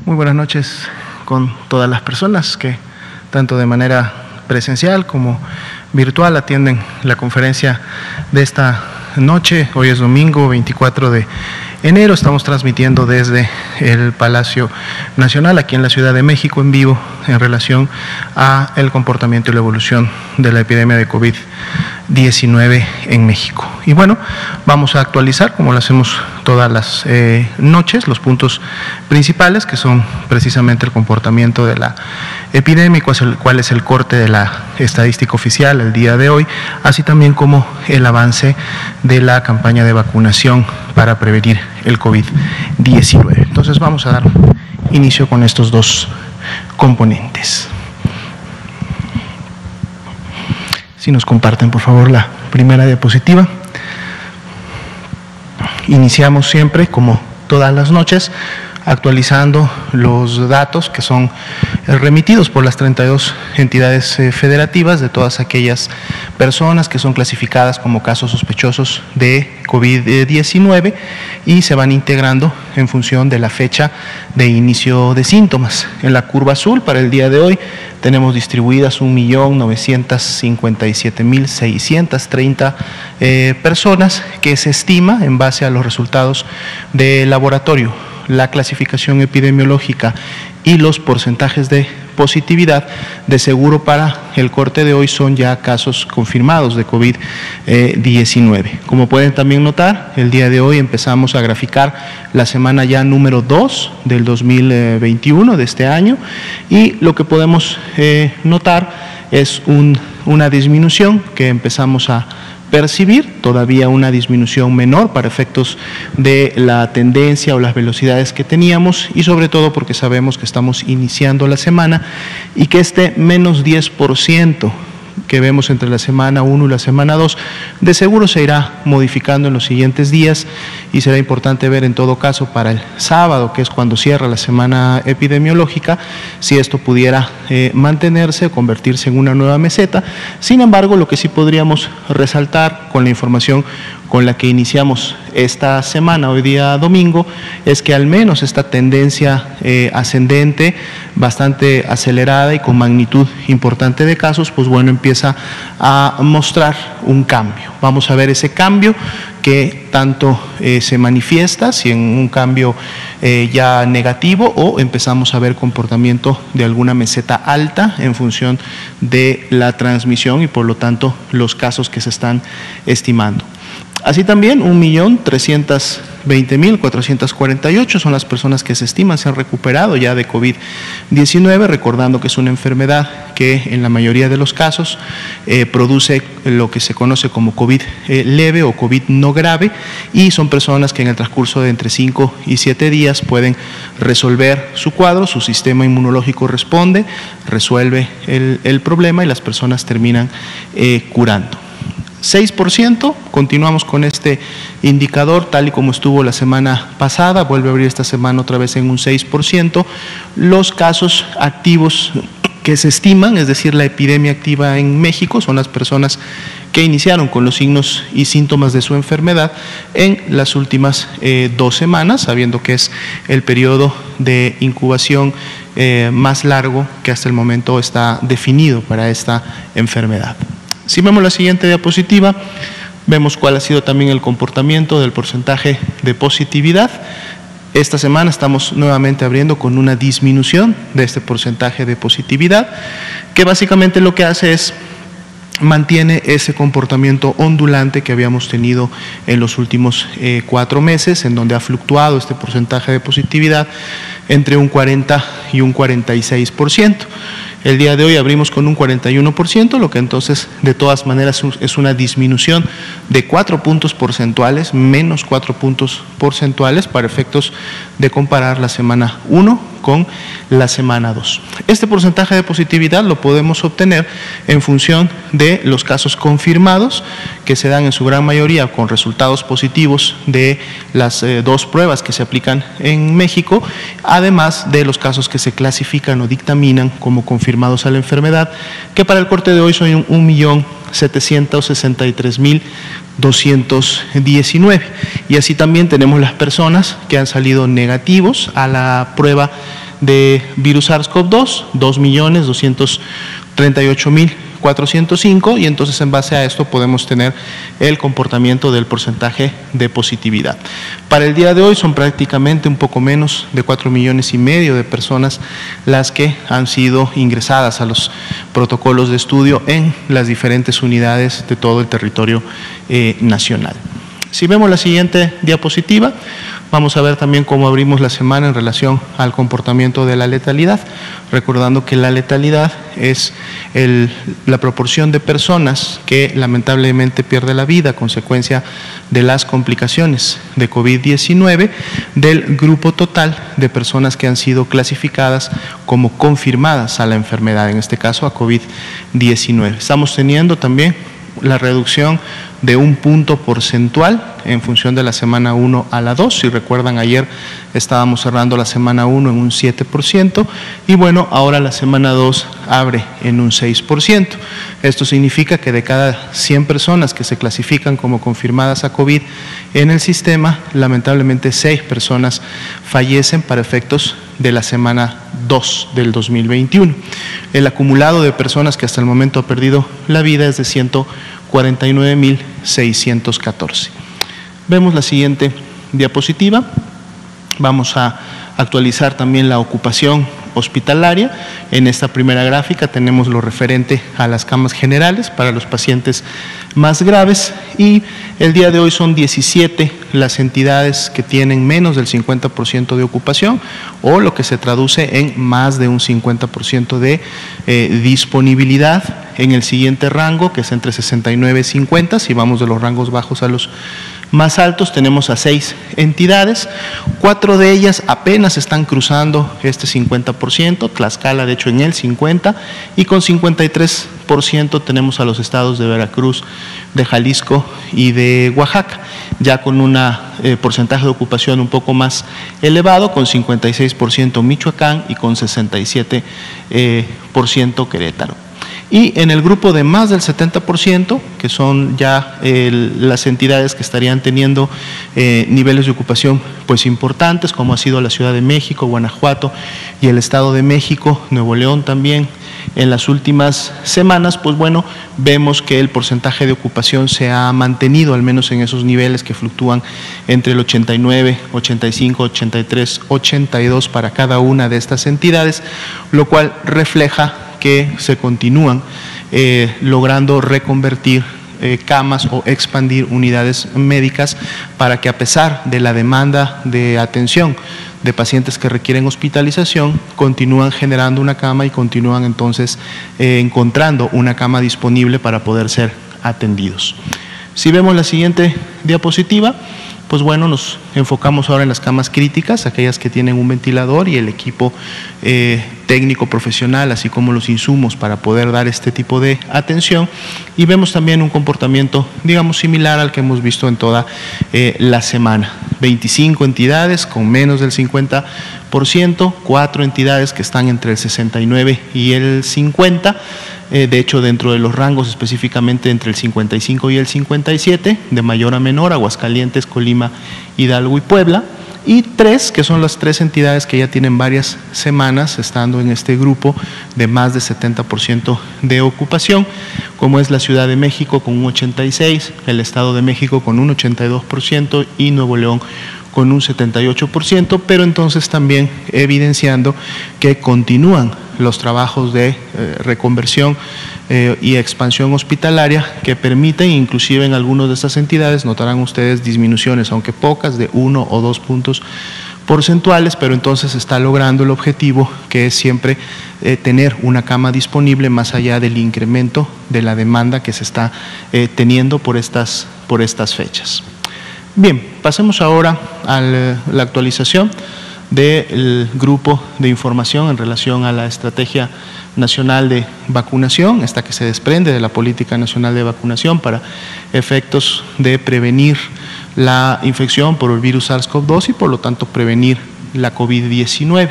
Muy buenas noches con todas las personas que tanto de manera presencial como virtual atienden la conferencia de esta noche. Hoy es domingo 24 de enero, estamos transmitiendo desde el Palacio Nacional aquí en la Ciudad de México en vivo en relación a el comportamiento y la evolución de la epidemia de COVID-19 en México. Y bueno, vamos a actualizar, como lo hacemos todas las noches, los puntos principales que son precisamente el comportamiento de la epidemia, cuál es el corte de la estadística oficial el día de hoy, así también como el avance de la campaña de vacunación para prevenir el COVID-19. Entonces vamos a dar inicio con estos dos componentes. Si nos comparten por favor la primera diapositiva. Iniciamos siempre, como todas las noches, actualizando los datos que son remitidos por las 32 entidades federativas de todas aquellas personas que son clasificadas como casos sospechosos de COVID-19 y se van integrando en función de la fecha de inicio de síntomas. En la curva azul para el día de hoy tenemos distribuidas 1.957.630 personas que se estima en base a los resultados de laboratorio, la clasificación epidemiológica y los porcentajes de positividad. De seguro para el corte de hoy son ya casos confirmados de COVID-19. Como pueden también notar, el día de hoy empezamos a graficar la semana ya número 2 del 2021 de este año y lo que podemos notar es una disminución que empezamos a percibir, todavía una disminución menor para efectos de la tendencia o las velocidades que teníamos y sobre todo porque sabemos que estamos iniciando la semana y que este menos 10% que vemos entre la semana 1 y la semana 2, de seguro se irá modificando en los siguientes días y será importante ver en todo caso para el sábado, que es cuando cierra la semana epidemiológica, si esto pudiera mantenerse o convertirse en una nueva meseta. Sin embargo, lo que sí podríamos resaltar con la información con la que iniciamos esta semana, hoy día domingo, es que al menos esta tendencia ascendente, bastante acelerada y con magnitud importante de casos, pues bueno, empieza a mostrar un cambio. Vamos a ver ese cambio que tanto se manifiesta, si en un cambio ya negativo o empezamos a ver comportamiento de alguna meseta alta en función de la transmisión y por lo tanto los casos que se están estimando. Así también 1.320.448 son las personas que se estiman se han recuperado ya de COVID-19, recordando que es una enfermedad que en la mayoría de los casos produce lo que se conoce como COVID leve o COVID no grave y son personas que en el transcurso de entre 5 y 7 días pueden resolver su cuadro, su sistema inmunológico responde, resuelve el problema y las personas terminan curando. 6%, continuamos con este indicador tal y como estuvo la semana pasada, vuelve a abrir esta semana otra vez en un 6%. Los casos activos que se estiman, es decir, la epidemia activa en México, son las personas que iniciaron con los signos y síntomas de su enfermedad en las últimas 2 semanas, sabiendo que es el periodo de incubación más largo que hasta el momento está definido para esta enfermedad. Si vemos la siguiente diapositiva, vemos cuál ha sido también el comportamiento del porcentaje de positividad. Esta semana estamos nuevamente abriendo con una disminución de este porcentaje de positividad, que básicamente lo que hace es mantiene ese comportamiento ondulante que habíamos tenido en los últimos 4 meses, en donde ha fluctuado este porcentaje de positividad entre un 40 y un 46%. El día de hoy abrimos con un 41%, lo que entonces de todas maneras es una disminución de 4 puntos porcentuales, menos 4 puntos porcentuales para efectos de comparar la semana 1 con la semana 2. Este porcentaje de positividad lo podemos obtener en función de los casos confirmados que se dan en su gran mayoría con resultados positivos de las 2 pruebas que se aplican en México, además de los casos que se clasifican o dictaminan como confirmados a la enfermedad, que para el corte de hoy son 1.763.219. Y así también tenemos las personas que han salido negativos a la prueba de virus SARS-CoV-2, 2.238.405, y entonces en base a esto podemos tener el comportamiento del porcentaje de positividad. Para el día de hoy son prácticamente un poco menos de 4,5 millones de personas las que han sido ingresadas a los protocolos de estudio en las diferentes unidades de todo el territorio nacional. Si vemos la siguiente diapositiva, vamos a ver también cómo abrimos la semana en relación al comportamiento de la letalidad, recordando que la letalidad es la proporción de personas que lamentablemente pierde la vida a consecuencia de las complicaciones de COVID-19 del grupo total de personas que han sido clasificadas como confirmadas a la enfermedad, en este caso a COVID-19. Estamos teniendo también la reducción de 1 punto porcentual en función de la semana 1 a la 2. Si recuerdan, ayer estábamos cerrando la semana 1 en un 7% y bueno, ahora la semana 2 abre en un 6%. Esto significa que de cada 100 personas que se clasifican como confirmadas a COVID en el sistema, lamentablemente 6 personas fallecen para efectos de la semana 2 del 2021. El acumulado de personas que hasta el momento ha perdido la vida es de 149.614. Vemos la siguiente diapositiva. Vamos a actualizar también la ocupación hospitalaria. En esta primera gráfica tenemos lo referente a las camas generales para los pacientes más graves y el día de hoy son 17 las entidades que tienen menos del 50% de ocupación, o lo que se traduce en más de un 50% de disponibilidad. En el siguiente rango, que es entre 69 y 50, si vamos de los rangos bajos a los más altos, tenemos a 6 entidades, 4 de ellas apenas están cruzando este 50%, Tlaxcala de hecho en el 50%, y con 53% tenemos a los estados de Veracruz, de Jalisco y de Oaxaca, ya con un porcentaje de ocupación un poco más elevado, con 56% Michoacán y con 67% Querétaro. Y en el grupo de más del 70%, que son ya las entidades que estarían teniendo niveles de ocupación pues importantes, como ha sido la Ciudad de México, Guanajuato y el Estado de México, Nuevo León también, en las últimas semanas, pues bueno, vemos que el porcentaje de ocupación se ha mantenido, al menos en esos niveles que fluctúan entre el 89, 85, 83, 82 para cada una de estas entidades, lo cual refleja que se continúan logrando reconvertir camas o expandir unidades médicas para que, a pesar de la demanda de atención de pacientes que requieren hospitalización, continúan generando una cama y continúan entonces encontrando una cama disponible para poder ser atendidos. Si vemos la siguiente diapositiva, pues bueno, nos enfocamos ahora en las camas críticas, aquellas que tienen un ventilador y el equipo técnico profesional, así como los insumos para poder dar este tipo de atención, y vemos también un comportamiento, digamos, similar al que hemos visto en toda la semana. 25 entidades con menos del 50%, 4 entidades que están entre el 69 y el 50%, de hecho dentro de los rangos específicamente entre el 55 y el 57, de mayor a menor, Aguascalientes, Colima, Hidalgo y Puebla, y 3 que son las 3 entidades que ya tienen varias semanas estando en este grupo de más de 70% de ocupación, como es la Ciudad de México con un 86%, el Estado de México con un 82% y Nuevo León con un 78%, pero entonces también evidenciando que continúan los trabajos de reconversión y expansión hospitalaria que permiten, inclusive en algunas de estas entidades, notarán ustedes disminuciones, aunque pocas, de 1 o 2 puntos porcentuales, pero entonces está logrando el objetivo, que es siempre tener una cama disponible más allá del incremento de la demanda que se está teniendo por estas fechas. Bien, pasemos ahora a la actualización del grupo de información en relación a la Estrategia Nacional de Vacunación, esta que se desprende de la Política Nacional de Vacunación para efectos de prevenir la infección por el virus SARS-CoV-2 y por lo tanto prevenir la COVID-19.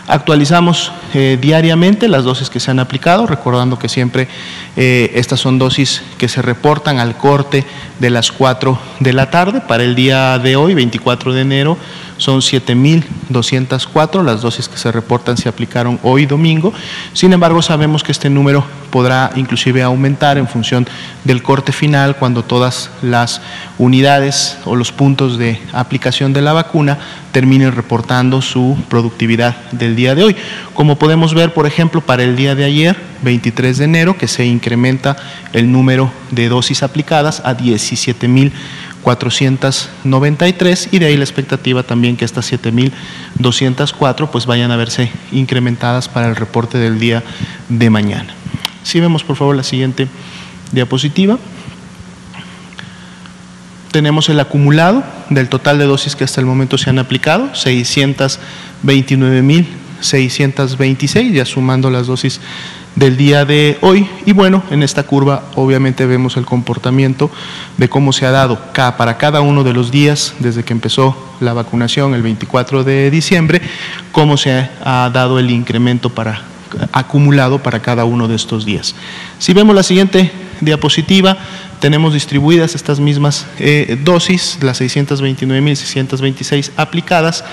Actualizamos diariamente las dosis que se han aplicado, recordando que siempre estas son dosis que se reportan al corte de las 4 de la tarde. Para el día de hoy, 24 de enero, son 7.204, las dosis que se reportan se aplicaron hoy domingo. Sin embargo, sabemos que este número podrá inclusive aumentar en función del corte final cuando todas las unidades o los puntos de aplicación de la vacuna terminen reportando su productividad del día de hoy. Como podemos ver, por ejemplo, para el día de ayer, 23 de enero, que se incrementa el número de dosis aplicadas a 17.493 y de ahí la expectativa también que estas 7.204 pues vayan a verse incrementadas para el reporte del día de mañana. Si vemos por favor la siguiente diapositiva, tenemos el acumulado del total de dosis que hasta el momento se han aplicado, 629.626, ya sumando las dosis del día de hoy. Y bueno, en esta curva obviamente vemos el comportamiento de cómo se ha dado para cada uno de los días desde que empezó la vacunación el 24 de diciembre, cómo se ha dado el incremento acumulado para cada uno de estos días. Si vemos la siguiente diapositiva, tenemos distribuidas estas mismas dosis, las 629.626 aplicadas,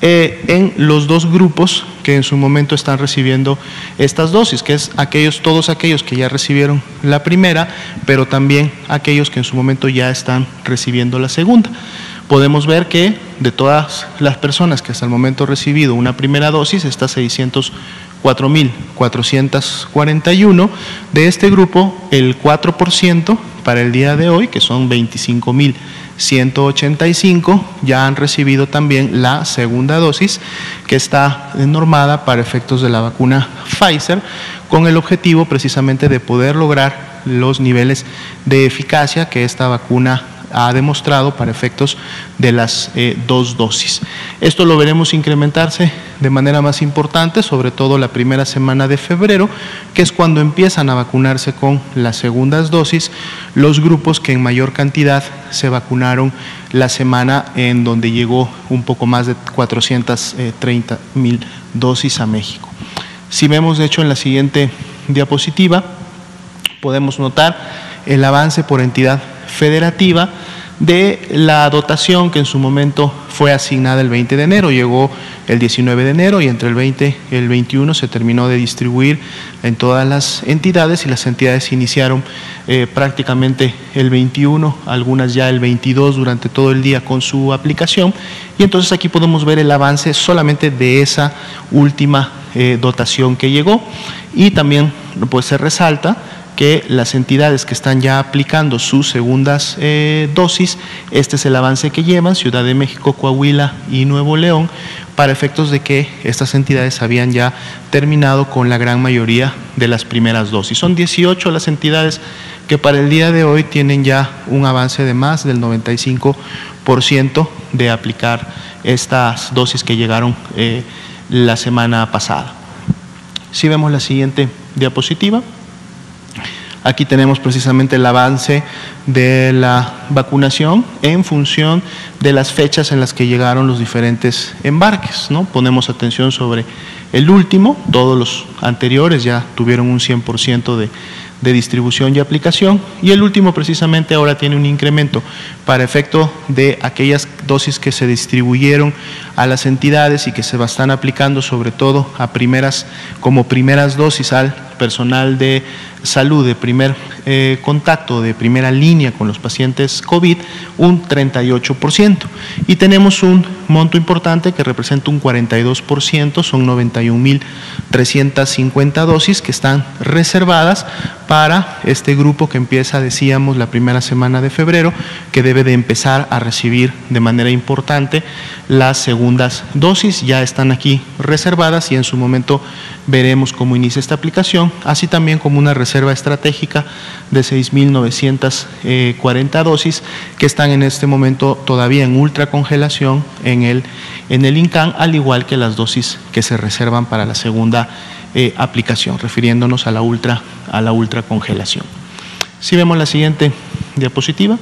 en los dos grupos que en su momento están recibiendo estas dosis, que es todos aquellos que ya recibieron la primera, pero también aquellos que en su momento ya están recibiendo la segunda. Podemos ver que de todas las personas que hasta el momento han recibido una primera dosis, estas 604.441, de este grupo el 4% para el día de hoy, que son 25.185, ya han recibido también la segunda dosis, que está normada para efectos de la vacuna Pfizer, con el objetivo precisamente de poder lograr los niveles de eficacia que esta vacuna ha demostrado para efectos de las dos dosis. Esto lo veremos incrementarse de manera más importante, sobre todo la primera semana de febrero, que es cuando empiezan a vacunarse con las segundas dosis los grupos que en mayor cantidad se vacunaron la semana en donde llegó un poco más de 430.000 dosis a México. Si vemos de hecho en la siguiente diapositiva, podemos notar el avance por entidad federativa de la dotación que en su momento fue asignada el 20 de enero, llegó el 19 de enero y entre el 20 y el 21 se terminó de distribuir en todas las entidades y las entidades iniciaron prácticamente el 21, algunas ya el 22 durante todo el día con su aplicación, y entonces aquí podemos ver el avance solamente de esa última dotación que llegó. Y también pues se resalta que las entidades que están ya aplicando sus segundas dosis, este es el avance que llevan Ciudad de México, Coahuila y Nuevo León, para efectos de que estas entidades habían ya terminado con la gran mayoría de las primeras dosis. Son 18 las entidades que para el día de hoy tienen ya un avance de más del 95% de aplicar estas dosis que llegaron la semana pasada. Si vemos la siguiente diapositiva, aquí tenemos precisamente el avance de la vacunación en función de las fechas en las que llegaron los diferentes embarques, ¿no? Ponemos atención sobre el último, todos los anteriores ya tuvieron un 100% de distribución y aplicación, y el último precisamente ahora tiene un incremento para efecto de aquellas dosis que se distribuyeron a las entidades y que se están aplicando sobre todo como primeras dosis al personal de salud de primer contacto, de primera línea con los pacientes COVID, un 38%. Y tenemos un monto importante que representa un 42%, son 91.350 dosis que están reservadas para este grupo que empieza, decíamos, la primera semana de febrero, que debe de empezar a recibir de manera importante las segundas dosis. Ya están aquí reservadas y en su momento veremos cómo inicia esta aplicación, así también como una reserva estratégica de 6.940 dosis que están en este momento todavía en ultracongelación en el INCAN, al igual que las dosis que se reservan para la segunda aplicación, refiriéndonos a la ultracongelación. Si vemos la siguiente diapositiva,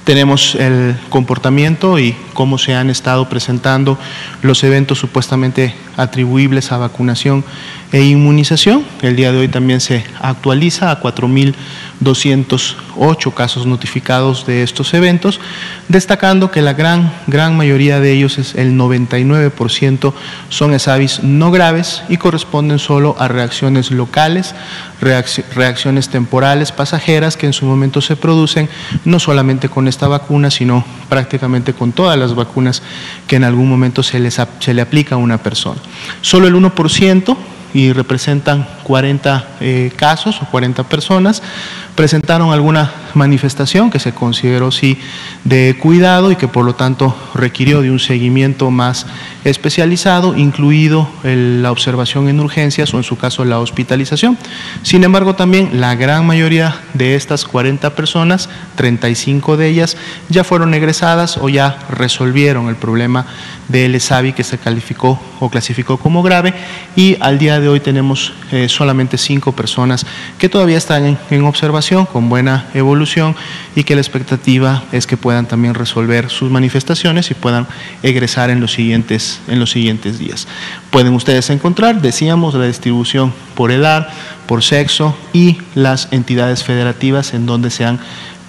tenemos el comportamiento y cómo se han estado presentando los eventos supuestamente atribuibles a vacunación e inmunización. El día de hoy también se actualiza a 4.208 casos notificados de estos eventos, destacando que la gran mayoría de ellos, el 99%, son ESAVIS no graves y corresponden solo a reacciones locales, reacciones temporales pasajeras que en su momento se producen no solamente con esta vacuna, sino prácticamente con todas las vacunas que en algún momento se le aplica a una persona. Solo el 1%, y representan 40 casos o 40 personas, presentaron alguna manifestación que se consideró sí de cuidado y que por lo tanto requirió de un seguimiento más especializado, incluido la observación en urgencias o en su caso la hospitalización. Sin embargo, también la gran mayoría de estas 40 personas, 35 de ellas, ya fueron egresadas o ya resolvieron el problema del ESAVI que se calificó o clasificó como grave, y al día de hoy tenemos solamente 5 personas que todavía están en observación con buena evolución y que la expectativa es que puedan también resolver sus manifestaciones y puedan egresar en los siguientes días. Pueden ustedes encontrar, decíamos, la distribución por edad, por sexo y las entidades federativas en donde se han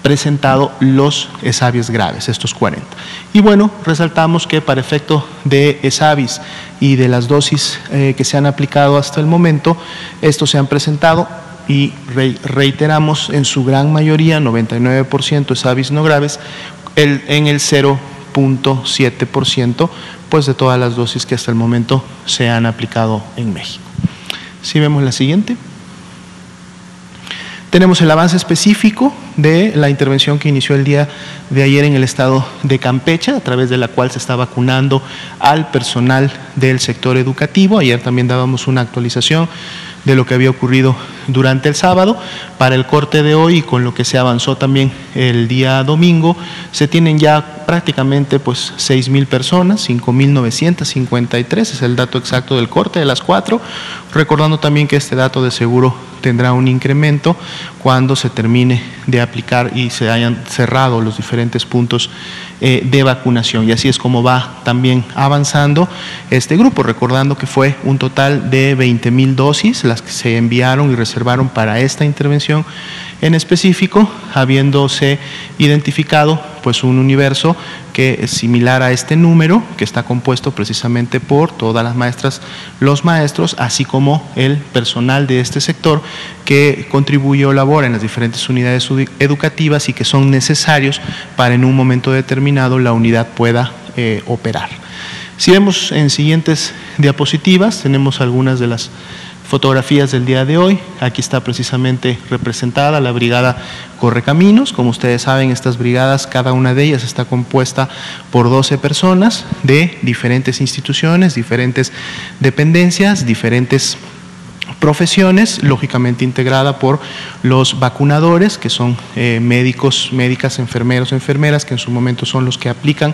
presentado los ESAVIS graves, estos 40. Y bueno, resaltamos que para efecto de ESAVIS y de las dosis que se han aplicado hasta el momento, estos se han presentado y reiteramos en su gran mayoría, 99% ESAVIS no graves, en el 0.7% pues de todas las dosis que hasta el momento se han aplicado en México. Si vemos la siguiente. Tenemos el avance específico de la intervención que inició el día de ayer en el estado de Campeche, a través de la cual se está vacunando al personal del sector educativo. Ayer también dábamos una actualización de lo que había ocurrido durante el sábado. Para el corte de hoy y con lo que se avanzó también el día domingo, se tienen ya prácticamente pues 6.000 personas, 5.953 es el dato exacto del corte de las 4, recordando también que este dato de seguro tendrá un incremento cuando se termine de aplicar y se hayan cerrado los diferentes puntos de vacunación, y así es como va también avanzando este grupo, recordando que fue un total de 20.000 dosis las que se enviaron y reservaron para esta intervención en específico, habiéndose identificado pues un universo que es similar a este número, que está compuesto precisamente por todas las maestras, los maestros, así como el personal de este sector que contribuye o labora en las diferentes unidades educativas y que son necesarios para en un momento determinado la unidad pueda operar. Si vemos en siguientes diapositivas, tenemos algunas de las fotografías del día de hoy. Aquí está precisamente representada la brigada Correcaminos. Como ustedes saben, estas brigadas, cada una de ellas está compuesta por 12 personas de diferentes instituciones, diferentes dependencias, diferentes profesiones, lógicamente integrada por los vacunadores, que son médicos, médicas, enfermeros, enfermeras, que en su momento son los que aplican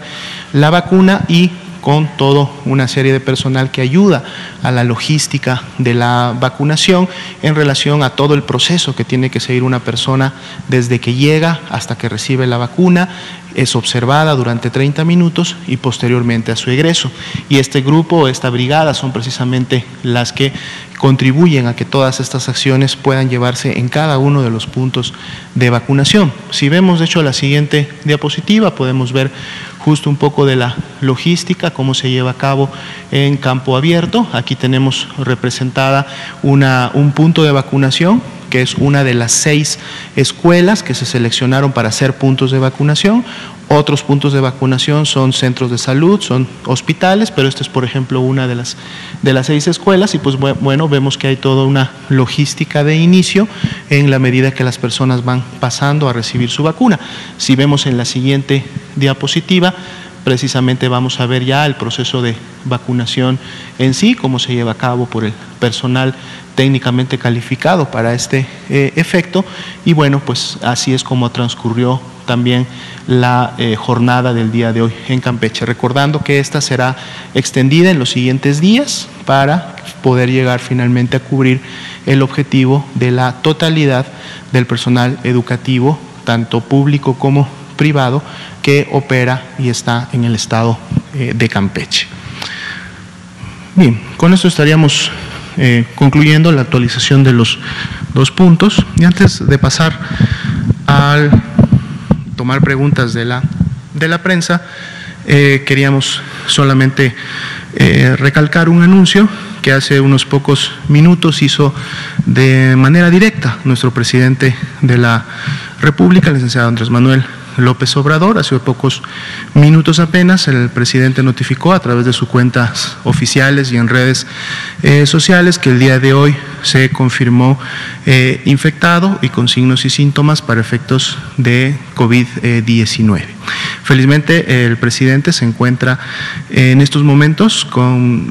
la vacuna, y con toda una serie de personal que ayuda a la logística de la vacunación en relación a todo el proceso que tiene que seguir una persona desde que llega hasta que recibe la vacuna, es observada durante 30 minutos y posteriormente a su egreso. Y este grupo, esta brigada, son precisamente las que contribuyen a que todas estas acciones puedan llevarse en cada uno de los puntos de vacunación. Si vemos de hecho la siguiente diapositiva, podemos ver justo un poco de la logística, cómo se lleva a cabo en campo abierto. Aquí tenemos representada un punto de vacunación, que es una de las 6 escuelas que se seleccionaron para ser puntos de vacunación. Otros puntos de vacunación son centros de salud, son hospitales, pero esta es, por ejemplo, una de las 6 escuelas, y pues bueno, vemos que hay toda una logística de inicio en la medida que las personas van pasando a recibir su vacuna. Si vemos en la siguiente diapositiva, precisamente vamos a ver ya el proceso de vacunación en sí, cómo se lleva a cabo por el personal técnicamente calificado para este efecto, y bueno, pues así es como transcurrió también la jornada del día de hoy en Campeche, recordando que esta será extendida en los siguientes días para poder llegar finalmente a cubrir el objetivo de la totalidad del personal educativo, tanto público como privado, que opera y está en el estado de Campeche. Bien, con esto estaríamos concluyendo la actualización de los 2 puntos. Y antes de pasar al tomar preguntas de la prensa, queríamos solamente recalcar un anuncio que hace unos pocos minutos hizo de manera directa nuestro presidente de la República, el licenciado Andrés Manuel López Obrador. Hace pocos minutos apenas el presidente notificó a través de sus cuentas oficiales y en redes sociales que el día de hoy se confirmó infectado y con signos y síntomas para efectos de COVID-19. Felizmente el presidente se encuentra en estos momentos,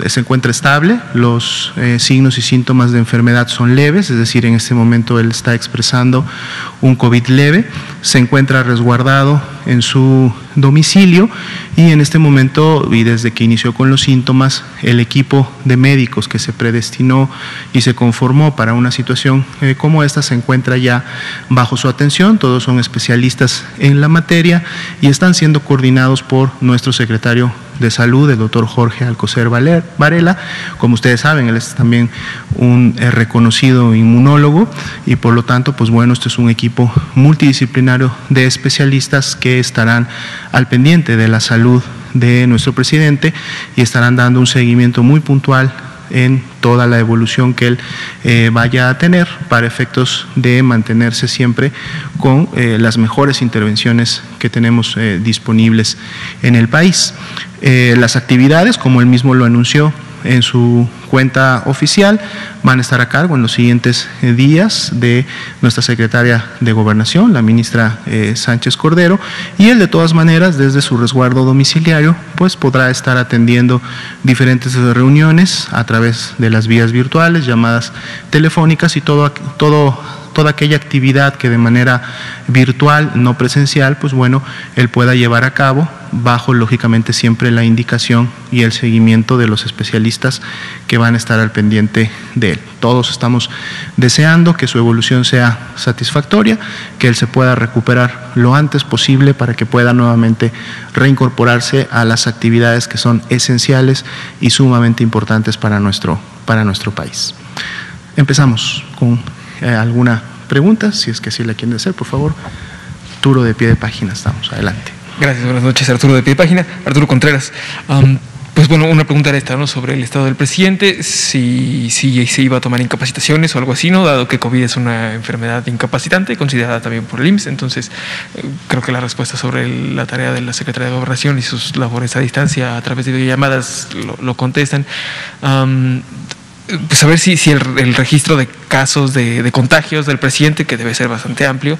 se encuentra estable, los signos y síntomas de enfermedad son leves, es decir, en este momento él está expresando un COVID leve, se encuentra resguardado en su domicilio y en este momento y desde que inició con los síntomas, el equipo de médicos que se predestinó y se conformó para una situación como esta se encuentra ya bajo su atención, todos son especialistas en la materia y están siendo coordinados por nuestro secretario de Salud, el doctor Jorge Alcocer Varela. Como ustedes saben, él es también un reconocido inmunólogo y por lo tanto, pues bueno, este es un equipo multidisciplinario de especialistas que estarán al pendiente de la salud de nuestro presidente y estarán dando un seguimiento muy puntual en toda la evolución que él vaya a tener para efectos de mantenerse siempre con las mejores intervenciones que tenemos disponibles en el país. Las actividades, como él mismo lo anunció en su cuenta oficial, van a estar a cargo en los siguientes días de nuestra secretaria de Gobernación, la ministra Sánchez Cordero, y él de todas maneras desde su resguardo domiciliario pues podrá estar atendiendo diferentes reuniones a través de las vías virtuales, llamadas telefónicas y toda aquella actividad que de manera virtual, no presencial, pues bueno, él pueda llevar a cabo bajo lógicamente siempre la indicación y el seguimiento de los especialistas que van a estar al pendiente de él. Todos estamos deseando que su evolución sea satisfactoria, que él se pueda recuperar lo antes posible para que pueda nuevamente reincorporarse a las actividades que son esenciales y sumamente importantes para nuestro país. Empezamos con alguna pregunta, si es que sí la quieren hacer, por favor. Arturo de Pie de Página, estamos, adelante. Gracias, buenas noches, Arturo de Pie de Página. Arturo Contreras. Pues bueno, una pregunta era esta, ¿no? Sobre el estado del presidente, si se iba a tomar incapacitaciones o algo así, ¿no? Dado que COVID es una enfermedad incapacitante, considerada también por el IMSS, entonces creo que la respuesta sobre la tarea de la Secretaría de Gobernación y sus labores a distancia a través de videollamadas lo contestan. Pues a ver si el registro de casos de contagios del presidente, que debe ser bastante amplio,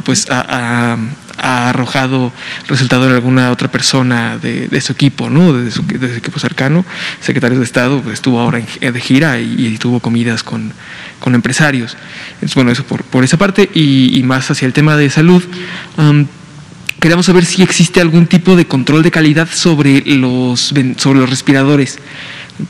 pues ha arrojado resultado en alguna otra persona de su equipo, ¿no? De su equipo cercano. Secretario de Estado pues, estuvo ahora de gira y tuvo comidas con empresarios. Entonces, bueno, eso por esa parte y más hacia el tema de salud. Queríamos saber si existe algún tipo de control de calidad sobre los respiradores,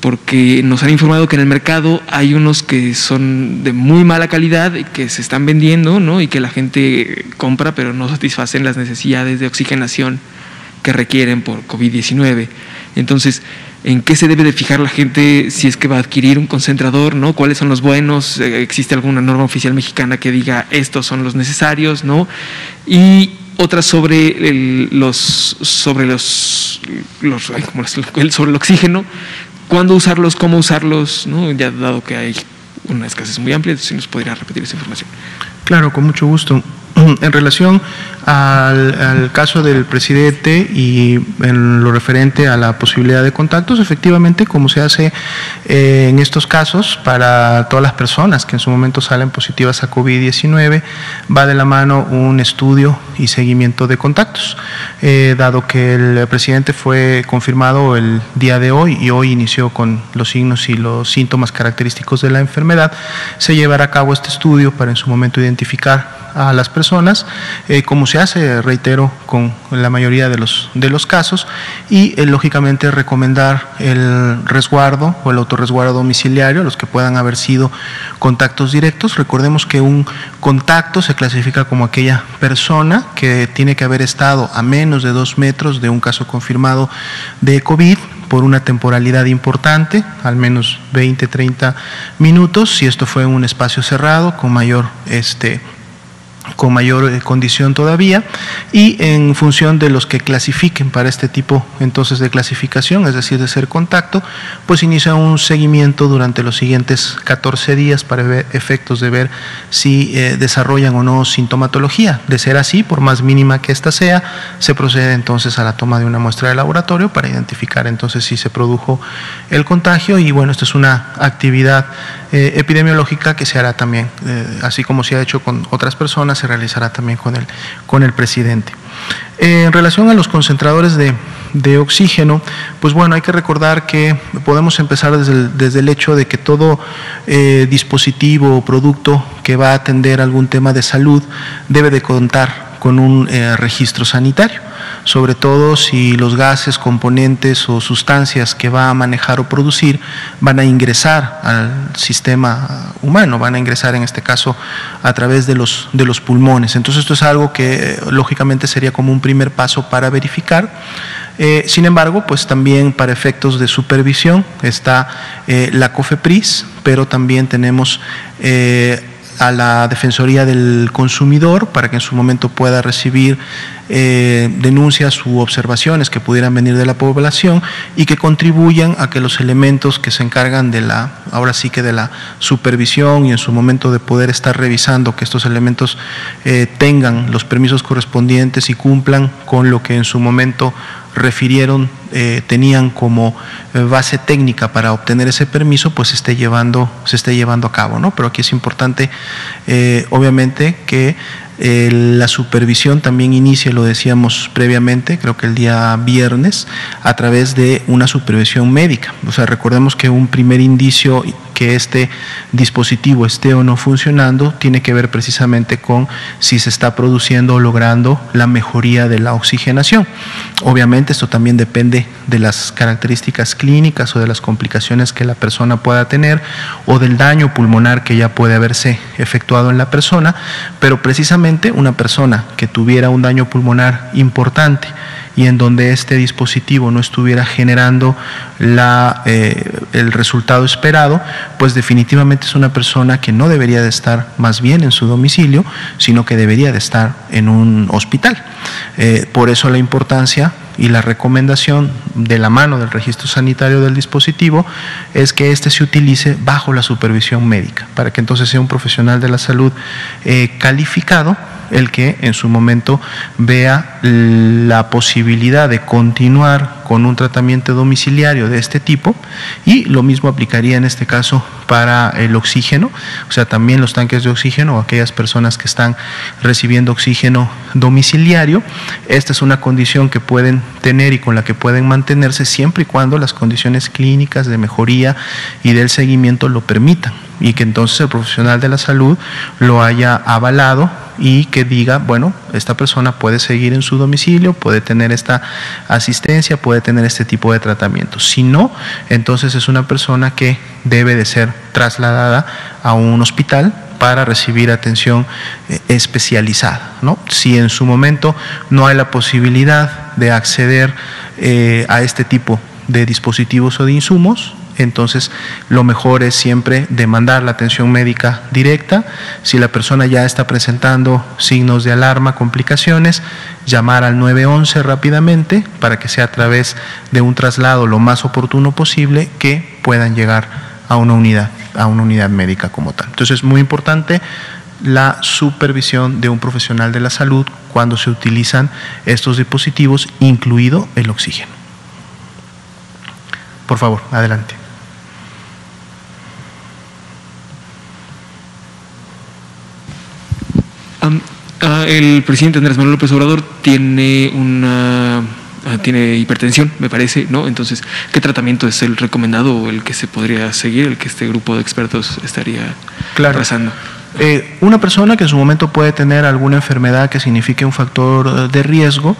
porque nos han informado que en el mercado hay unos que son de muy mala calidad y que se están vendiendo, ¿no? Y que la gente compra pero no satisfacen las necesidades de oxigenación que requieren por COVID-19. Entonces, ¿en qué se debe de fijar la gente si es que va a adquirir un concentrador, ¿no? ¿Cuáles son los buenos? ¿Existe alguna norma oficial mexicana que diga estos son los necesarios, ¿no? Y otra sobre el oxígeno, cuándo usarlos, cómo usarlos, ¿no? Ya dado que hay una escasez muy amplia, si nos podría repetir esa información. Claro, con mucho gusto. En relación al caso del presidente y en lo referente a la posibilidad de contactos, efectivamente, como se hace en estos casos para todas las personas que en su momento salen positivas a COVID-19, va de la mano un estudio y seguimiento de contactos. Dado que el presidente fue confirmado el día de hoy y hoy inició con los signos y los síntomas característicos de la enfermedad, se llevará a cabo este estudio para en su momento identificar a las personas, como se hace, reitero, con la mayoría de los casos, y lógicamente recomendar el resguardo o el autorresguardo domiciliario a los que puedan haber sido contactos directos. Recordemos que un contacto se clasifica como aquella persona que tiene que haber estado a menos de 2 metros de un caso confirmado de COVID por una temporalidad importante, al menos 20-30 minutos, si esto fue en un espacio cerrado con mayor condición todavía, y en función de los que clasifiquen para este tipo entonces de clasificación, es decir, de ser contacto, pues inicia un seguimiento durante los siguientes 14 días para ver efectos de ver si desarrollan o no sintomatología. De ser así, por más mínima que ésta sea, se procede entonces a la toma de una muestra de laboratorio para identificar entonces si se produjo el contagio. Y bueno, esta es una actividad epidemiológica que se hará también, así como se ha hecho con otras personas, se realizará también con el presidente. En relación a los concentradores de oxígeno, pues bueno, hay que recordar que podemos empezar desde el hecho de que todo dispositivo o producto que va a atender algún tema de salud debe de contar con un registro sanitario, sobre todo si los gases, componentes o sustancias que va a manejar o producir van a ingresar al sistema humano, van a ingresar en este caso a través de los pulmones. Entonces esto es algo que lógicamente sería como un primer paso para verificar. Sin embargo, pues también para efectos de supervisión está la COFEPRIS, pero también tenemos a la Defensoría del Consumidor para que en su momento pueda recibir denuncias u observaciones que pudieran venir de la población y que contribuyan a que los elementos que se encargan de ahora sí que de la supervisión y en su momento de poder estar revisando que estos elementos tengan los permisos correspondientes y cumplan con lo que en su momento refirieron, tenían como base técnica para obtener ese permiso, pues se esté llevando a cabo, ¿no? Pero aquí es importante, obviamente, que la supervisión también inicie, lo decíamos previamente, creo que el día viernes, a través de una supervisión médica. O sea, recordemos que un primer indicio que este dispositivo esté o no funcionando tiene que ver precisamente con si se está produciendo o logrando la mejoría de la oxigenación. Obviamente esto también depende de las características clínicas o de las complicaciones que la persona pueda tener o del daño pulmonar que ya puede haberse efectuado en la persona, pero precisamente una persona que tuviera un daño pulmonar importante y en donde este dispositivo no estuviera generando el resultado esperado, pues definitivamente es una persona que no debería de estar más bien en su domicilio, sino que debería de estar en un hospital. Por eso la importancia y la recomendación de la mano del registro sanitario del dispositivo es que éste se utilice bajo la supervisión médica, para que entonces sea un profesional de la salud calificado el que en su momento vea la posibilidad de continuar con un tratamiento domiciliario de este tipo, y lo mismo aplicaría en este caso para el oxígeno, o sea, también los tanques de oxígeno o aquellas personas que están recibiendo oxígeno domiciliario. Esta es una condición que pueden tener y con la que pueden mantenerse siempre y cuando las condiciones clínicas de mejoría y del seguimiento lo permitan, y que entonces el profesional de la salud lo haya avalado y que diga, bueno, esta persona puede seguir en su domicilio, puede tener esta asistencia, puede tener este tipo de tratamiento. Si no, entonces es una persona que debe de ser trasladada a un hospital para recibir atención especializada, ¿no? Si en su momento no hay la posibilidad de acceder a este tipo de dispositivos o de insumos, entonces lo mejor es siempre demandar la atención médica directa. Si la persona ya está presentando signos de alarma, complicaciones, llamar al 911 rápidamente para que sea a través de un traslado lo más oportuno posible que puedan llegar a una unidad médica como tal. Entonces es muy importante la supervisión de un profesional de la salud cuando se utilizan estos dispositivos, incluido el oxígeno. Por favor, adelante. El presidente Andrés Manuel López Obrador tiene hipertensión, me parece, ¿no? Entonces, ¿qué tratamiento es el recomendado o el que se podría seguir, el que este grupo de expertos estaría trazando? Una persona que en su momento puede tener alguna enfermedad que signifique un factor de riesgo,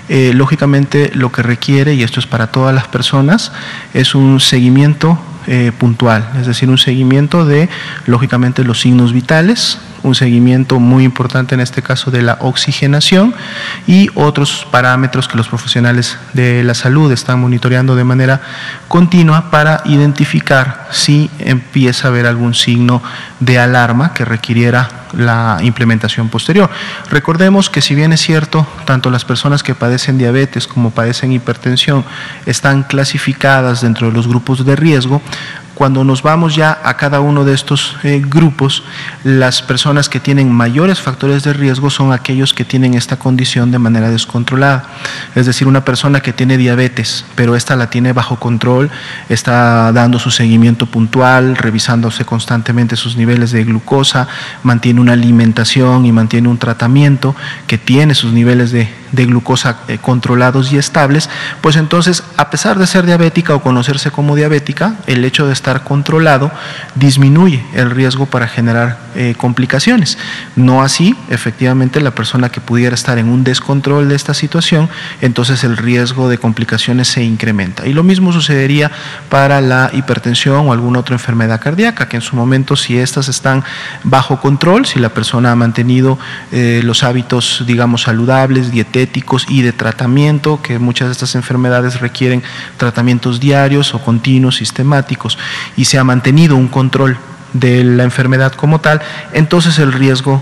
lógicamente lo que requiere, y esto es para todas las personas, es un seguimiento puntual, es decir, un seguimiento de, lógicamente, los signos vitales, un seguimiento muy importante en este caso de la oxigenación y otros parámetros que los profesionales de la salud están monitoreando de manera continua para identificar si empieza a haber algún signo de alarma que requiriera la implementación posterior. Recordemos que si bien es cierto, tanto las personas que padecen diabetes como padecen hipertensión están clasificadas dentro de los grupos de riesgo, cuando nos vamos ya a cada uno de estos grupos, las personas que tienen mayores factores de riesgo son aquellos que tienen esta condición de manera descontrolada. Es decir, una persona que tiene diabetes, pero esta la tiene bajo control, está dando su seguimiento puntual, revisándose constantemente sus niveles de glucosa, mantiene una alimentación y mantiene un tratamiento que tiene sus niveles de glucosa controlados y estables, pues entonces, a pesar de ser diabética o conocerse como diabética, el hecho de estar controlado disminuye el riesgo para generar complicaciones. No así, efectivamente, la persona que pudiera estar en un descontrol de esta situación, entonces el riesgo de complicaciones se incrementa. Y lo mismo sucedería para la hipertensión o alguna otra enfermedad cardíaca, que en su momento, si estas están bajo control, si la persona ha mantenido los hábitos, digamos, saludables, dietéticos y de tratamiento, que muchas de estas enfermedades requieren tratamientos diarios o continuos, sistemáticos, y se ha mantenido un control de la enfermedad como tal, entonces el riesgo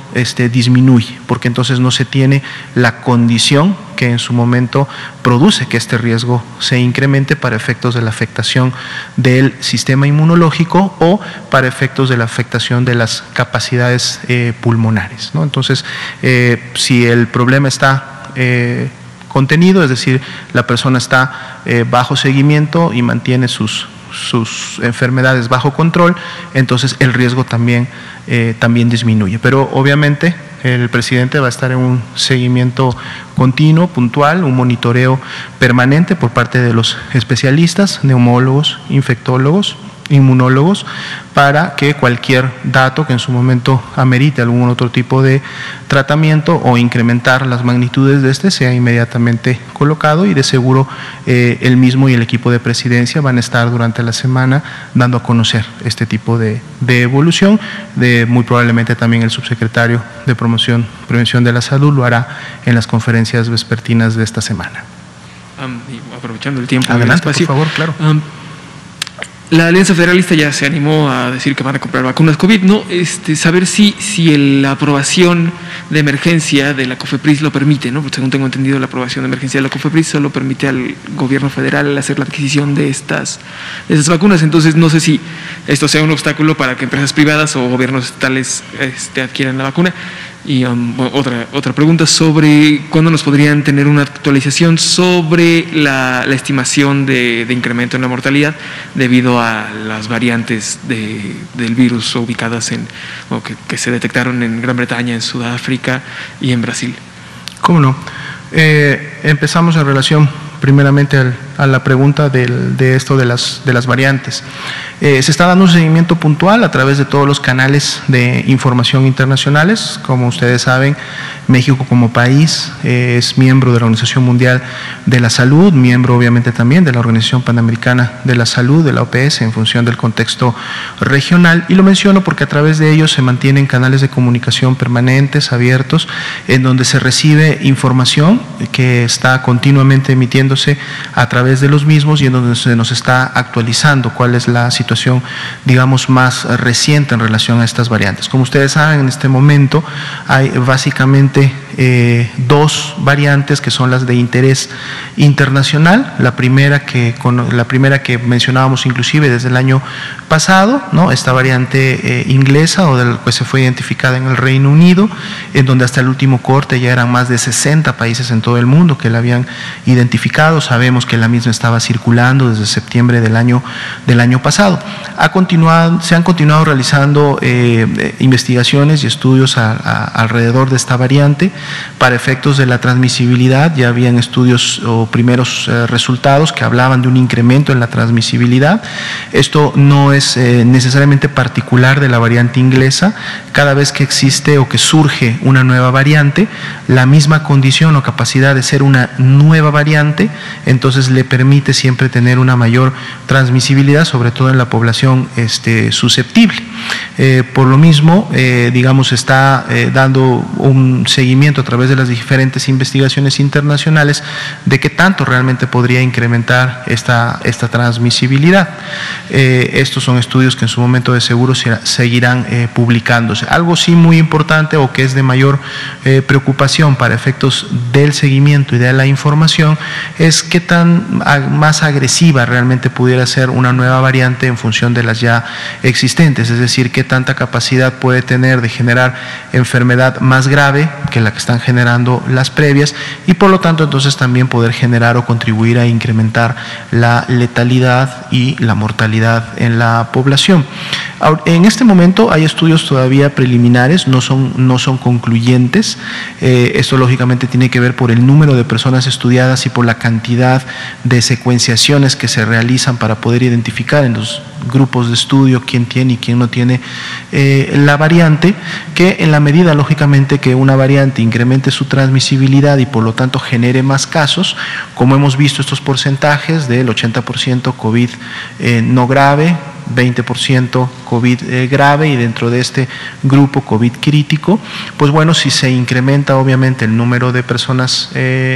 disminuye, porque entonces no se tiene la condición que en su momento produce que este riesgo se incremente para efectos de la afectación del sistema inmunológico o para efectos de la afectación de las capacidades pulmonares, ¿no? Entonces, si el problema está contenido, es decir, la persona está bajo seguimiento y mantiene sus enfermedades bajo control, entonces el riesgo también disminuye. Pero obviamente el presidente va a estar en un seguimiento continuo, puntual, un monitoreo permanente por parte de los especialistas, neumólogos, infectólogos, inmunólogos, para que cualquier dato que en su momento amerite algún otro tipo de tratamiento o incrementar las magnitudes de sea inmediatamente colocado, y de seguro él mismo y el equipo de presidencia van a estar durante la semana dando a conocer este tipo de evolución. Muy probablemente también el subsecretario de Prevención de la Salud lo hará en las conferencias vespertinas de esta semana. Aprovechando el tiempo. Adelante, por favor, claro. La Alianza Federalista ya se animó a decir que van a comprar vacunas COVID, ¿no? Saber si la aprobación de emergencia de la COFEPRIS lo permite, ¿no? Porque según tengo entendido, la aprobación de emergencia de la COFEPRIS solo permite al gobierno federal hacer la adquisición de estas vacunas. Entonces, no sé si esto sea un obstáculo para que empresas privadas o gobiernos estatales adquieran la vacuna. Y otra pregunta sobre cuándo nos podrían tener una actualización sobre la estimación de incremento en la mortalidad debido a las variantes del virus ubicadas que se detectaron en Gran Bretaña, en Sudáfrica y en Brasil. ¿Cómo no? Empezamos en relación primeramente a la pregunta de esto de las variantes. Se está dando un seguimiento puntual a través de todos los canales de información internacionales. Como ustedes saben, México como país es miembro de la Organización Mundial de la Salud, miembro obviamente también de la Organización Panamericana de la Salud, de la OPS, en función del contexto regional, y lo menciono porque a través de ellos se mantienen canales de comunicación permanentes, abiertos, en donde se recibe información que está continuamente emitiéndose a través de los mismos y en donde se nos está actualizando cuál es la situación, digamos, más reciente en relación a estas variantes. Como ustedes saben, en este momento hay básicamente dos variantes que son las de interés internacional. La primera que mencionábamos inclusive desde el año pasado, ¿no? Esta variante inglesa, que se fue identificada en el Reino Unido, en donde hasta el último corte ya eran más de 60 países en todo el mundo que la habían identificado. Sabemos que la misma estaba circulando desde septiembre del año pasado. Se han continuado realizando investigaciones y estudios alrededor de esta variante. Para efectos de la transmisibilidad, ya habían estudios o primeros resultados que hablaban de un incremento en la transmisibilidad. Esto no es necesariamente particular de la variante inglesa. Cada vez que existe o que surge una nueva variante, la misma condición o capacidad de ser una nueva variante, entonces le permite siempre tener una mayor transmisibilidad, sobre todo en la población susceptible. Por lo mismo, digamos, está dando un seguimiento a través de las diferentes investigaciones internacionales de qué tanto realmente podría incrementar esta transmisibilidad. Estos son estudios que en su momento de seguro seguirán publicándose. Algo sí muy importante o que es de mayor preocupación para efectos del seguimiento y de la información es qué tan más agresiva realmente pudiera ser una nueva variante en función de las ya existentes, es decir, qué tanta capacidad puede tener de generar enfermedad más grave que la que están generando las previas y por lo tanto entonces también poder generar o contribuir a incrementar la letalidad y la mortalidad en la población. En este momento hay estudios todavía preliminares, no son concluyentes. Esto lógicamente tiene que ver por el número de personas estudiadas y por la cantidad de secuenciaciones que se realizan para poder identificar en los grupos de estudio quién tiene y quién no tiene la variante, que en la medida lógicamente que una variante incremente su transmisibilidad y por lo tanto genere más casos, como hemos visto estos porcentajes del 80% COVID no grave, 20% COVID grave y dentro de este grupo COVID crítico, pues bueno, si se incrementa obviamente el número de personas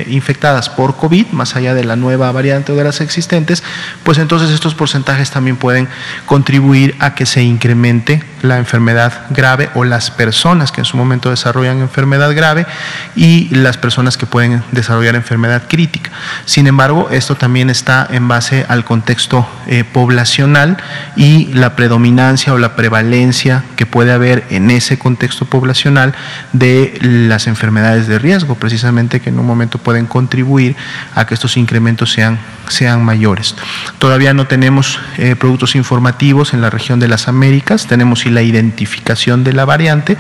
infectadas por COVID, más allá de la nueva variante o de las existentes, pues entonces estos porcentajes también pueden contribuir a que se incremente la enfermedad grave o las personas que en su momento desarrollan enfermedad grave y las personas que pueden desarrollar enfermedad crítica. Sin embargo, esto también está en base al contexto poblacional y la predominancia o la prevalencia que puede haber en ese contexto poblacional de las enfermedades de riesgo, precisamente que en un momento pueden contribuir a que estos incrementos sean mayores. Todavía no tenemos productos informativos en la región de las Américas, tenemos sí la identificación de la variante,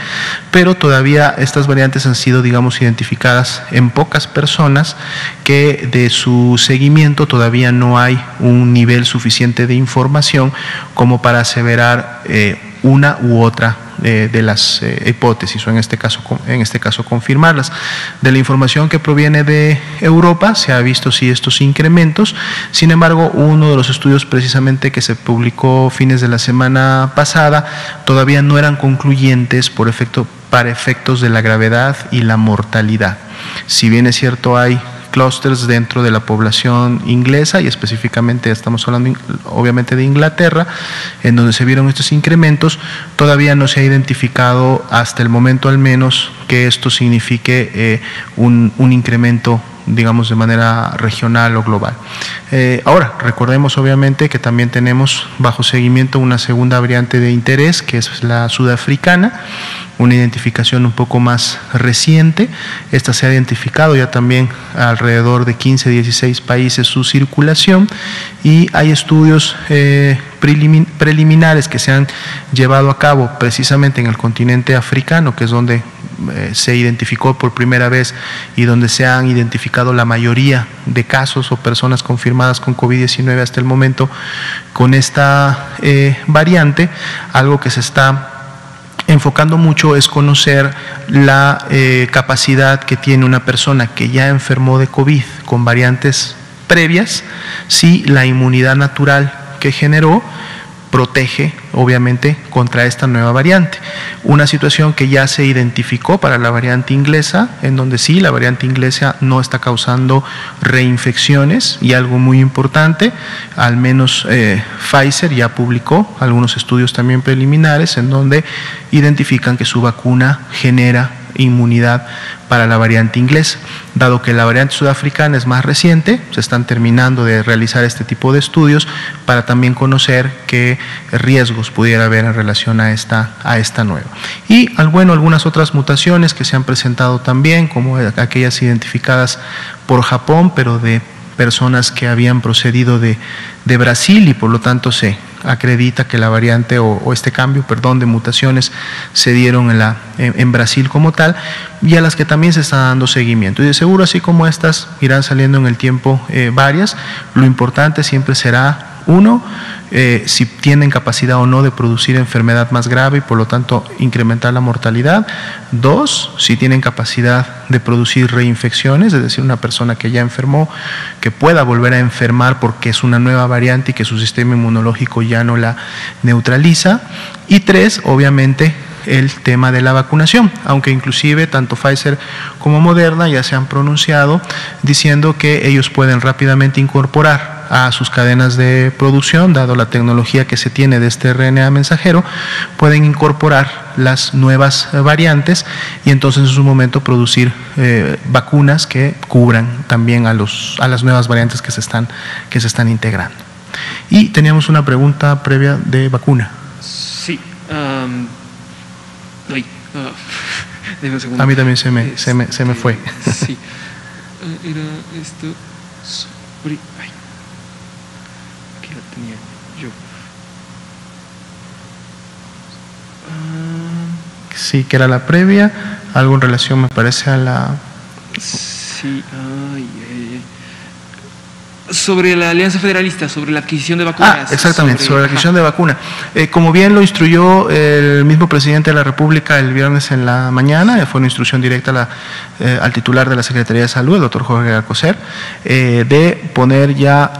pero todavía estas variantes han sido, digamos, identificadas en pocas personas que de su seguimiento todavía no hay un nivel suficiente de información como para aseverar una u otra de las hipótesis o en este caso confirmarlas. De la información que proviene de Europa se ha visto sí estos incrementos. Sin embargo, uno de los estudios precisamente que se publicó fines de la semana pasada todavía no eran concluyentes para efectos de la gravedad y la mortalidad. Si bien es cierto hay clústeres dentro de la población inglesa y específicamente estamos hablando obviamente de Inglaterra, en donde se vieron estos incrementos, todavía no se ha identificado hasta el momento al menos que esto signifique un incremento, digamos, de manera regional o global. Ahora, recordemos obviamente que también tenemos bajo seguimiento una segunda variante de interés, que es la sudafricana, una identificación un poco más reciente. Esta se ha identificado ya también alrededor de 15, 16 países su circulación y hay estudios preliminares que se han llevado a cabo precisamente en el continente africano, que es donde se identificó por primera vez y donde se han identificado la mayoría de casos o personas confirmadas con COVID-19 hasta el momento con esta variante. Algo que se está enfocando mucho es conocer la capacidad que tiene una persona que ya enfermó de COVID con variantes previas, si la inmunidad natural que generó protege obviamente contra esta nueva variante. Una situación que ya se identificó para la variante inglesa, en donde sí, la variante inglesa no está causando reinfecciones, y algo muy importante, al menos Pfizer ya publicó algunos estudios también preliminares en donde identifican que su vacuna genera inmunidad para la variante inglesa. Dado que la variante sudafricana es más reciente, se están terminando de realizar este tipo de estudios para también conocer qué riesgos pudiera haber en relación a esta nueva. Y algunas otras mutaciones que se han presentado también, como aquellas identificadas por Japón, pero de personas que habían procedido de Brasil, y por lo tanto se acredita que la variante o este cambio, de mutaciones se dieron en Brasil como tal, y a las que también se está dando seguimiento. Y de seguro, así como estas, irán saliendo en el tiempo varias. Lo importante siempre será, uno, si tienen capacidad o no de producir enfermedad más grave y por lo tanto incrementar la mortalidad. Dos, si tienen capacidad de producir reinfecciones, es decir, una persona que ya enfermó, que pueda volver a enfermar porque es una nueva variante y que su sistema inmunológico ya no la neutraliza. Y tres, obviamente, el tema de la vacunación, aunque inclusive tanto Pfizer como Moderna ya se han pronunciado diciendo que ellos pueden rápidamente incorporar a sus cadenas de producción, dado la tecnología que se tiene de este RNA mensajero, pueden incorporar las nuevas variantes y entonces en su momento producir vacunas que cubran también a las nuevas variantes que se están integrando. Y teníamos una pregunta previa de vacuna. Sí. Deme un segundo. A mí también se me fue. Sí. Era esto sobre... Ay. Aquí la tenía yo. Sí, que era la previa. Algo en relación, me parece, a la... Sí, sobre la Alianza Federalista, sobre la adquisición de vacunas. Exactamente, sobre la adquisición de vacuna. Como bien lo instruyó el mismo presidente de la República el viernes en la mañana, fue una instrucción directa al titular de la Secretaría de Salud, el doctor Jorge Alcocer, de poner ya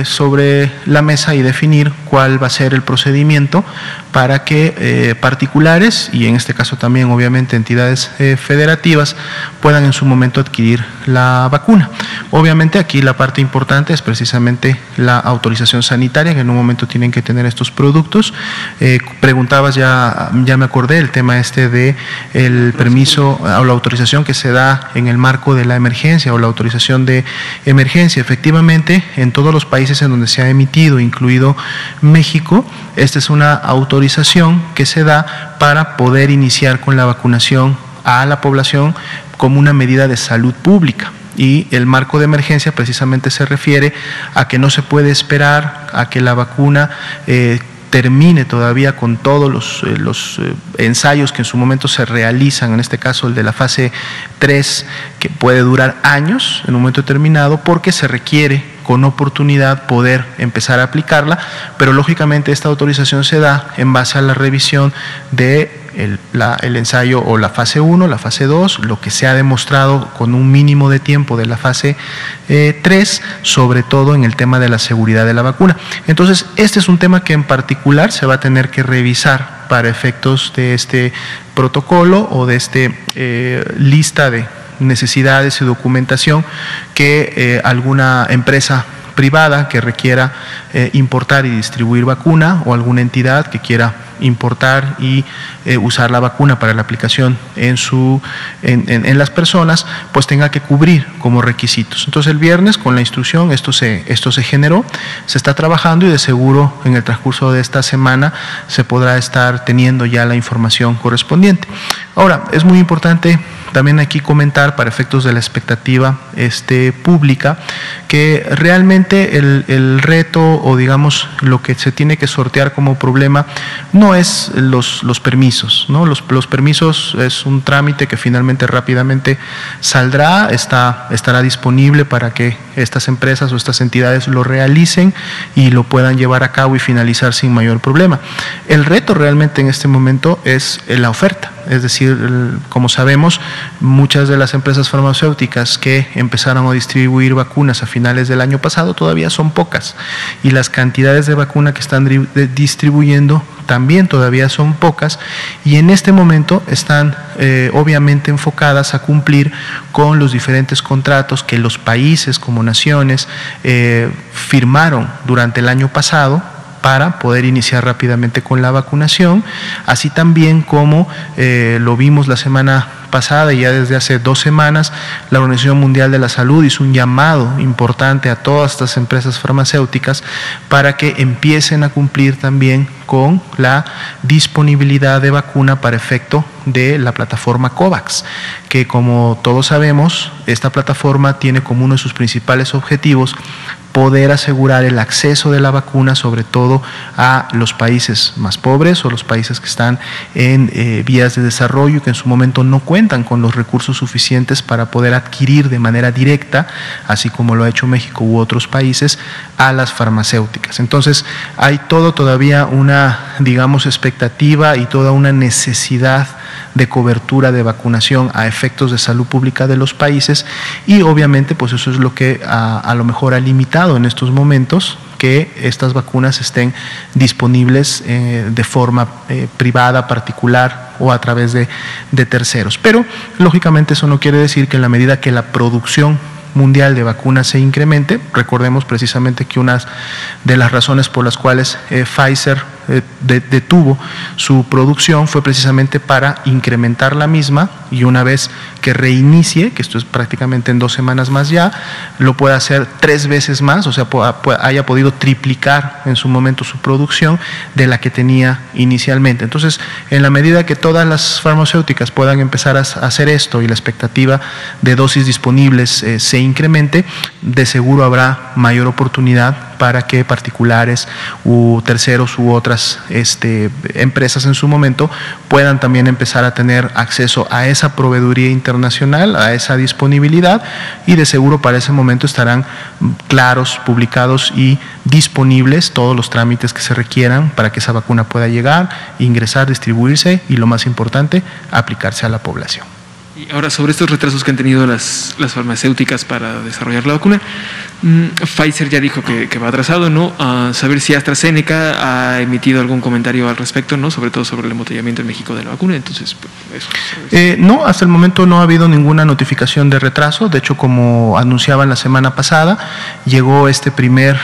sobre la mesa y definir cuál va a ser el procedimiento para que particulares, y en este caso también obviamente entidades federativas, puedan en su momento adquirir la vacuna. Obviamente aquí la parte importante es precisamente la autorización sanitaria, que en un momento tienen que tener estos productos. Preguntabas, ya me acordé, el tema de el permiso o la autorización que se da en el marco de la emergencia o la autorización de emergencia. Efectivamente, en todos los países en donde se ha emitido, incluido México, esta es una autorización que se da para poder iniciar con la vacunación a la población como una medida de salud pública. Y el marco de emergencia precisamente se refiere a que no se puede esperar a que la vacuna termine todavía con todos los ensayos que en su momento se realizan, en este caso el de la fase 3, que puede durar años en un momento determinado, porque se requiere con oportunidad poder empezar a aplicarla, pero lógicamente esta autorización se da en base a la revisión de el ensayo o la fase 1, la fase 2, lo que se ha demostrado con un mínimo de tiempo de la fase 3, sobre todo en el tema de la seguridad de la vacuna. Entonces, este es un tema que en particular se va a tener que revisar para efectos de este protocolo o de lista de necesidades y documentación que alguna empresa privada que requiera importar y distribuir vacuna, o alguna entidad que quiera importar y usar la vacuna para la aplicación en las personas, pues tenga que cubrir como requisitos. Entonces el viernes con la instrucción esto se generó, se está trabajando y de seguro en el transcurso de esta semana se podrá estar teniendo ya la información correspondiente. Ahora, es muy importante también aquí comentar, para efectos de la expectativa pública, que realmente el reto, o digamos lo que se tiene que sortear como problema, no es los permisos, ¿no? Los permisos es un trámite que finalmente rápidamente saldrá, estará disponible para que estas empresas o estas entidades lo realicen y lo puedan llevar a cabo y finalizar sin mayor problema. El reto realmente en este momento es la oferta. Es decir, como sabemos, muchas de las empresas farmacéuticas que empezaron a distribuir vacunas a finales del año pasado todavía son pocas, y las cantidades de vacuna que están distribuyendo también todavía son pocas, y en este momento están obviamente enfocadas a cumplir con los diferentes contratos que los países como naciones firmaron durante el año pasado para poder iniciar rápidamente con la vacunación, así también como lo vimos la semana pasada y ya desde hace 2 semanas, la Organización Mundial de la Salud hizo un llamado importante a todas estas empresas farmacéuticas para que empiecen a cumplir también con la disponibilidad de vacuna para efecto de la plataforma COVAX, que como todos sabemos, esta plataforma tiene como uno de sus principales objetivos poder asegurar el acceso de la vacuna, sobre todo a los países más pobres o los países que están en vías de desarrollo y que en su momento no cuentan con los recursos suficientes para poder adquirir de manera directa, así como lo ha hecho México u otros países, a las farmacéuticas. Entonces, hay todavía una, digamos, expectativa y toda una necesidad de cobertura de vacunación a efectos de salud pública de los países, y obviamente pues eso es lo que a lo mejor ha limitado en estos momentos que estas vacunas estén disponibles de forma privada, particular o a través de terceros. Pero lógicamente eso no quiere decir que en la medida que la producción mundial de vacunas se incremente, recordemos precisamente que una de las razones por las cuales Pfizer detuvo su producción fue precisamente para incrementar la misma, y una vez que reinicie, que esto es prácticamente en 2 semanas más ya, lo pueda hacer 3 veces más, o sea, haya podido triplicar en su momento su producción de la que tenía inicialmente. Entonces, en la medida que todas las farmacéuticas puedan empezar a hacer esto y la expectativa de dosis disponibles se incremente, de seguro habrá mayor oportunidad para que particulares u terceros u otras empresas en su momento puedan también empezar a tener acceso a esa proveeduría internacional, a esa disponibilidad, y de seguro para ese momento estarán claros, publicados y disponibles todos los trámites que se requieran para que esa vacuna pueda llegar, ingresar, distribuirse y, lo más importante, aplicarse a la población. Y ahora, sobre estos retrasos que han tenido las farmacéuticas para desarrollar la vacuna, Pfizer ya dijo que va atrasado, ¿no? A saber si AstraZeneca ha emitido algún comentario al respecto, ¿no? Sobre todo sobre el embotellamiento en México de la vacuna. Entonces, pues, eso. No, hasta el momento no ha habido ninguna notificación de retraso. De hecho, como anunciaban la semana pasada, llegó este primer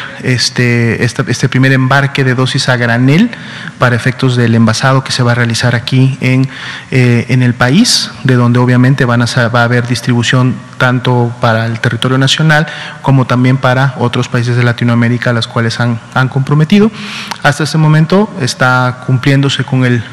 embarque de dosis a granel para efectos del envasado que se va a realizar aquí en el país, de donde obviamente va a haber distribución tanto para el territorio nacional como también para otros países de Latinoamérica a los cuales han comprometido. Hasta este momento está cumpliéndose con el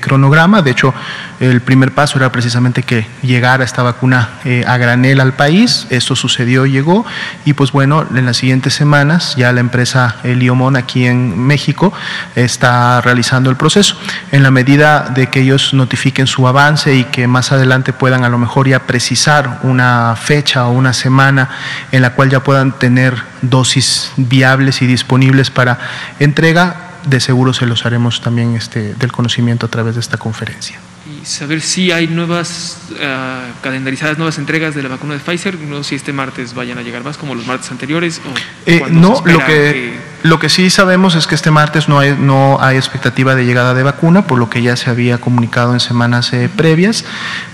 cronograma. De hecho, el primer paso era precisamente que llegara esta vacuna a granel al país. Esto sucedió, llegó, y pues bueno, en las siguientes semanas ya la empresa Liomon aquí en México está realizando el proceso. En la medida de que ellos notifiquen su avance y que más adelante puedan a lo mejor ya precisar una fecha o una semana en la cual ya puedan tener dosis viables y disponibles para entrega, de seguro se los haremos también del conocimiento a través de esta conferencia. Y saber si hay nuevas, calendarizadas nuevas entregas de la vacuna de Pfizer, no si este martes vayan a llegar más como los martes anteriores. No, lo que sí sabemos es que este martes no hay expectativa de llegada de vacuna, por lo que ya se había comunicado en semanas previas.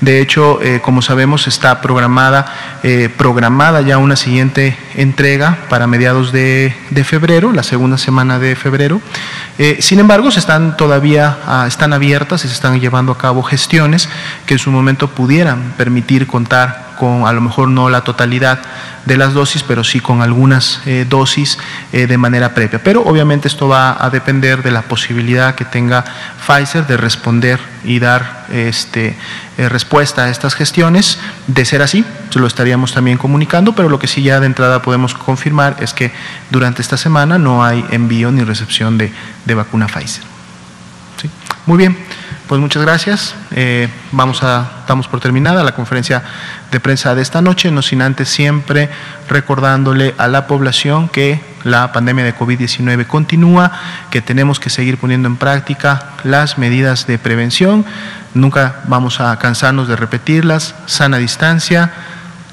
De hecho, como sabemos, está programada ya una siguiente entrega para mediados de febrero, la segunda semana de febrero. Sin embargo, están abiertas y se están llevando a cabo gestiones que en su momento pudieran permitir contar con, a lo mejor no la totalidad de las dosis, pero sí con algunas dosis de manera previa. Pero obviamente esto va a depender de la posibilidad que tenga Pfizer de responder y dar respuesta a estas gestiones. De ser así, se lo estaríamos también comunicando, pero lo que sí ya de entrada podemos confirmar es que durante esta semana no hay envío ni recepción de vacuna Pfizer. ¿Sí? Muy bien. Pues muchas gracias. Damos por terminada la conferencia de prensa de esta noche, no sin antes siempre recordándole a la población que la pandemia de COVID-19 continúa, que tenemos que seguir poniendo en práctica las medidas de prevención. Nunca vamos a cansarnos de repetirlas: sana distancia,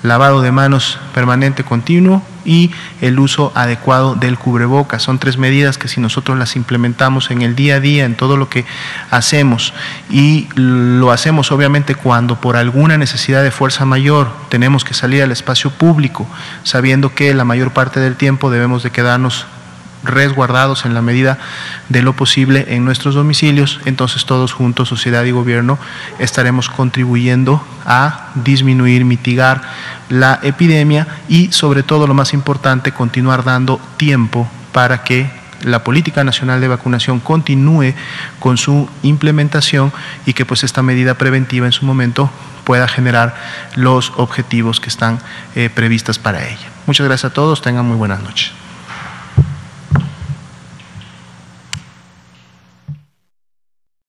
lavado de manos permanente continuo y el uso adecuado del cubrebocas. Son 3 medidas que si nosotros las implementamos en el día a día, en todo lo que hacemos, y lo hacemos obviamente cuando por alguna necesidad de fuerza mayor tenemos que salir al espacio público, sabiendo que la mayor parte del tiempo debemos de quedarnos resguardados en la medida de lo posible en nuestros domicilios. Entonces todos juntos, sociedad y gobierno, estaremos contribuyendo a disminuir, mitigar la epidemia y, sobre todo, lo más importante, continuar dando tiempo para que la política nacional de vacunación continúe con su implementación y que pues esta medida preventiva en su momento pueda generar los objetivos que están previstas para ella. Muchas gracias a todos, tengan muy buenas noches.